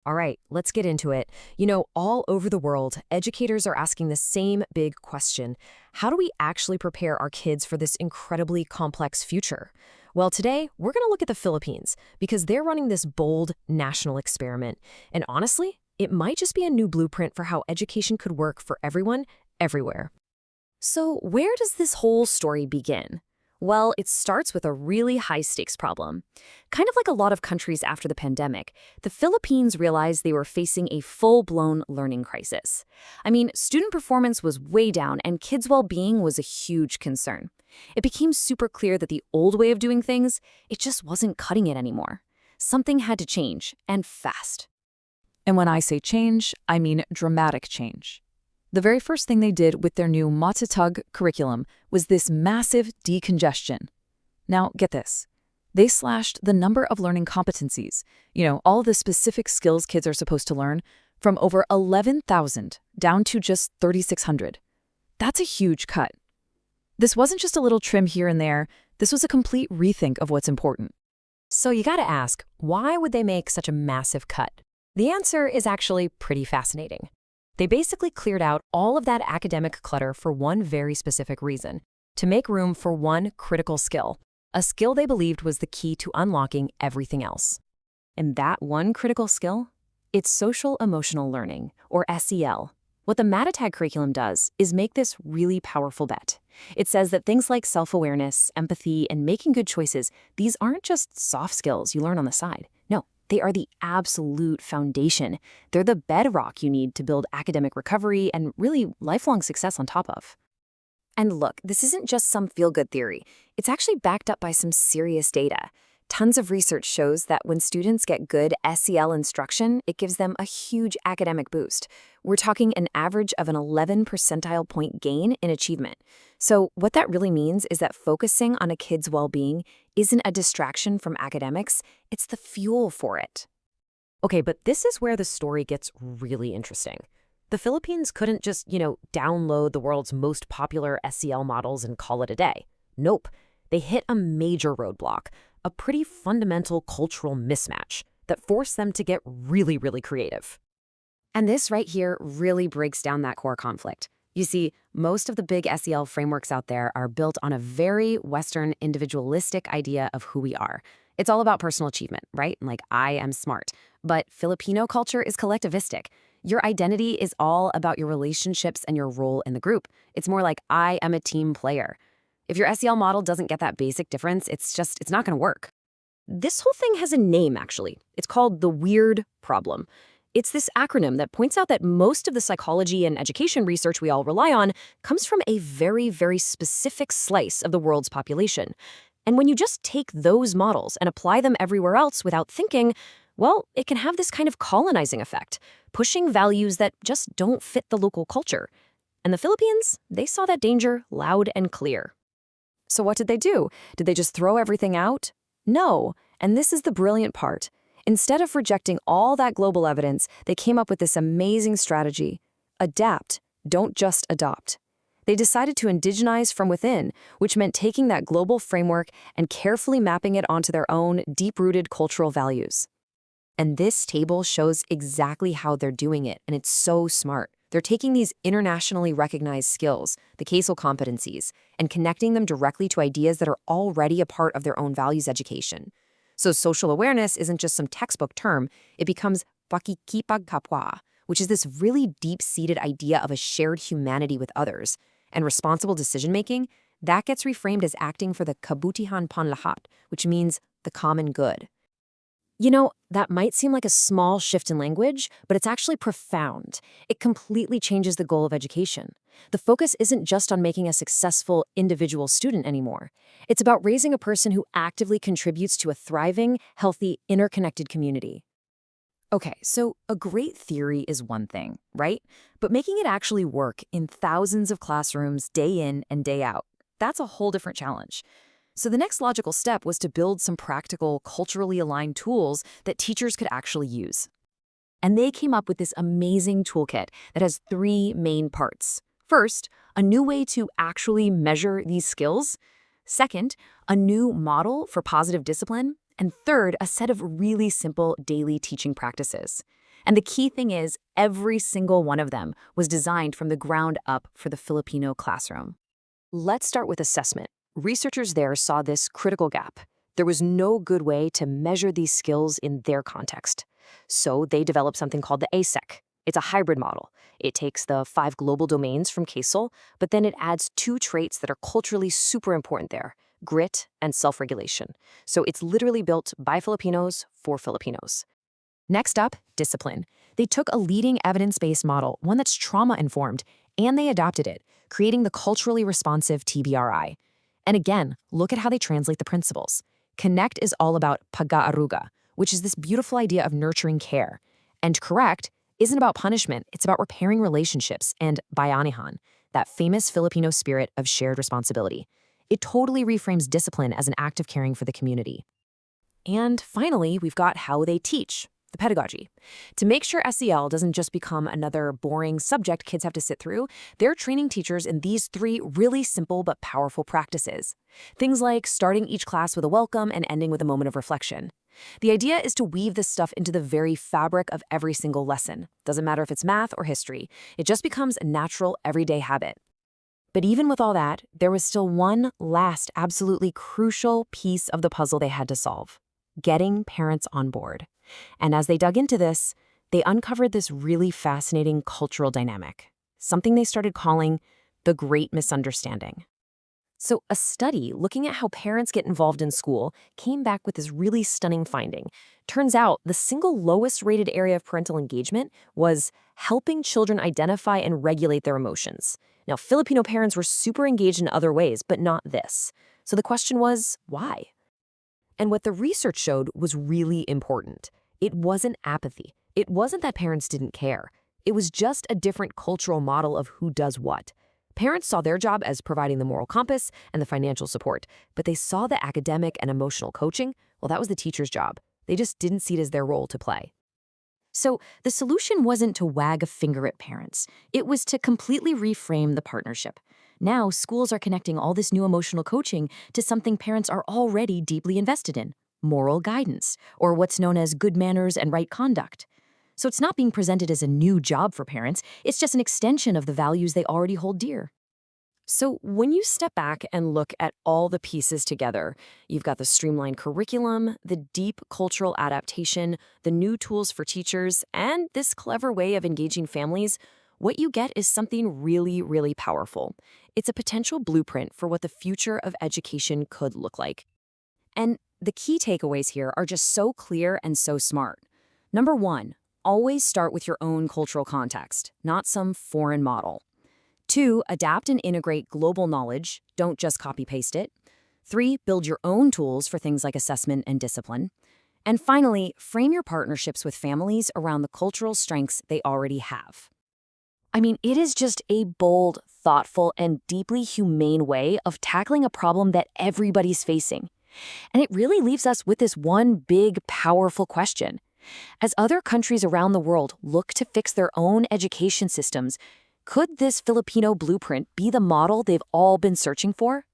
All right, let's get into it. All over the world, educators are asking the same big question. How do we actually prepare our kids for this incredibly complex future? Well, today, we're going to look at the Philippines because they're running this bold national experiment. And honestly, it might just be a new blueprint for how education could work for everyone, everywhere. So, where does this whole story begin? Well, it starts with a really high-stakes problem. Kind of like a lot of countries after the pandemic, the Philippines realized they were facing a full-blown learning crisis. I mean, student performance was way down and kids' well-being was a huge concern. It became super clear that the old way of doing things, it just wasn't cutting it anymore. Something had to change, and fast. And when I say change, I mean dramatic change. The very first thing they did with their new MATATAG curriculum was this massive decongestion. Now, get this. They slashed the number of learning competencies, all the specific skills kids are supposed to learn, from over 11,000 down to just 3,600. That's a huge cut. This wasn't just a little trim here and there. This was a complete rethink of what's important. So you gotta ask, why would they make such a massive cut? The answer is actually pretty fascinating. They basically cleared out all of that academic clutter for one very specific reason, to make room for one critical skill, a skill they believed was the key to unlocking everything else. And that one critical skill? It's social-emotional learning, or SEL. What the MATATAG curriculum does is make this really powerful bet. It says that things like self-awareness, empathy, and making good choices, these aren't just soft skills you learn on the side. No. They are the absolute foundation. They're the bedrock you need to build academic recovery and really lifelong success on top of. And look, this isn't just some feel-good theory. It's actually backed up by some serious data. Tons of research shows that when students get good SEL instruction, it gives them a huge academic boost. We're talking an average of an 11 percentile point gain in achievement. So what that really means is that focusing on a kid's well-being isn't a distraction from academics, it's the fuel for it. Okay, but this is where the story gets really interesting. The Philippines couldn't just, download the world's most popular SEL models and call it a day. Nope. They hit a major roadblock, a pretty fundamental cultural mismatch that forced them to get really, really creative. And this right here really breaks down that core conflict. You see, most of the big SEL frameworks out there are built on a very Western individualistic idea of who we are. It's all about personal achievement, right? Like, I am smart. But Filipino culture is collectivistic. Your identity is all about your relationships and your role in the group. It's more like, I am a team player. If your SEL model doesn't get that basic difference, it's not going to work. This whole thing has a name, actually. It's called the weird problem. It's this acronym that points out that most of the psychology and education research we all rely on comes from a very, very specific slice of the world's population. And when you just take those models and apply them everywhere else without thinking, well, it can have this kind of colonizing effect, pushing values that just don't fit the local culture. And the Philippines, they saw that danger loud and clear. So what did they do? Did they just throw everything out? No, and this is the brilliant part. Instead of rejecting all that global evidence, they came up with this amazing strategy. Adapt, don't just adopt. They decided to indigenize from within, which meant taking that global framework and carefully mapping it onto their own deep-rooted cultural values. And this table shows exactly how they're doing it, and it's so smart. They're taking these internationally recognized skills, the CASEL competencies, and connecting them directly to ideas that are already a part of their own values education. So social awareness isn't just some textbook term, it becomes pakikipagkapwa, which is this really deep-seated idea of a shared humanity with others. And responsible decision-making, that gets reframed as acting for the Kabutihang Panlahat, which means the common good. That might seem like a small shift in language, but it's actually profound. It completely changes the goal of education. The focus isn't just on making a successful individual student anymore. It's about raising a person who actively contributes to a thriving, healthy, interconnected community. Okay, so a great theory is one thing, right? But making it actually work in thousands of classrooms day in and day out, that's a whole different challenge. So the next logical step was to build some practical, culturally aligned tools that teachers could actually use. And they came up with this amazing toolkit that has 3 main parts. First, a new way to actually measure these skills. Second, a new model for positive discipline. And third, a set of really simple daily teaching practices. And the key thing is, every single one of them was designed from the ground up for the Filipino classroom. Let's start with assessment. Researchers there saw this critical gap. There was no good way to measure these skills in their context. So they developed something called the ASEC. It's a hybrid model. It takes the 5 global domains from CASEL, but then it adds 2 traits that are culturally super important there: grit and self-regulation. So it's literally built by Filipinos for Filipinos. Next up, discipline. They took a leading evidence-based model, one that's trauma-informed, and they adopted it, creating the culturally responsive TBRI. And again, look at how they translate the principles. Connect is all about Pag-aaruga, which is this beautiful idea of nurturing care. And correct isn't about punishment, it's about repairing relationships and bayanihan, that famous Filipino spirit of shared responsibility. It totally reframes discipline as an act of caring for the community. And finally, we've got how they teach, the pedagogy. To make sure SEL doesn't just become another boring subject kids have to sit through, they're training teachers in these 3 really simple but powerful practices. Things like starting each class with a welcome and ending with a moment of reflection. The idea is to weave this stuff into the very fabric of every single lesson. Doesn't matter if it's math or history. It just becomes a natural, everyday habit. But even with all that, there was still one last absolutely crucial piece of the puzzle they had to solve: getting parents on board. And as they dug into this, they uncovered this really fascinating cultural dynamic, something they started calling the Great Misunderstanding. So a study looking at how parents get involved in school came back with this really stunning finding. Turns out the single lowest rated area of parental engagement was helping children identify and regulate their emotions. Now, Filipino parents were super engaged in other ways, but not this. So the question was, why? And what the research showed was really important. It wasn't apathy. It wasn't that parents didn't care. It was just a different cultural model of who does what. Parents saw their job as providing the moral compass and the financial support, but they saw the academic and emotional coaching, well, that was the teacher's job. They just didn't see it as their role to play. So the solution wasn't to wag a finger at parents. It was to completely reframe the partnership. Now, schools are connecting all this new emotional coaching to something parents are already deeply invested in: moral guidance, or what's known as good manners and right conduct. So it's not being presented as a new job for parents, it's just an extension of the values they already hold dear. So when you step back and look at all the pieces together, you've got the streamlined curriculum, the deep cultural adaptation, the new tools for teachers, and this clever way of engaging families, what you get is something really, really powerful. It's a potential blueprint for what the future of education could look like. And the key takeaways here are just so clear and so smart. Number 1, always start with your own cultural context, not some foreign model. 2, adapt and integrate global knowledge, don't just copy-paste it. 3, build your own tools for things like assessment and discipline. And finally, frame your partnerships with families around the cultural strengths they already have. I mean, it is just a bold, thoughtful, and deeply humane way of tackling a problem that everybody's facing. And it really leaves us with this one big, powerful question. As other countries around the world look to fix their own education systems, could this Filipino blueprint be the model they've all been searching for?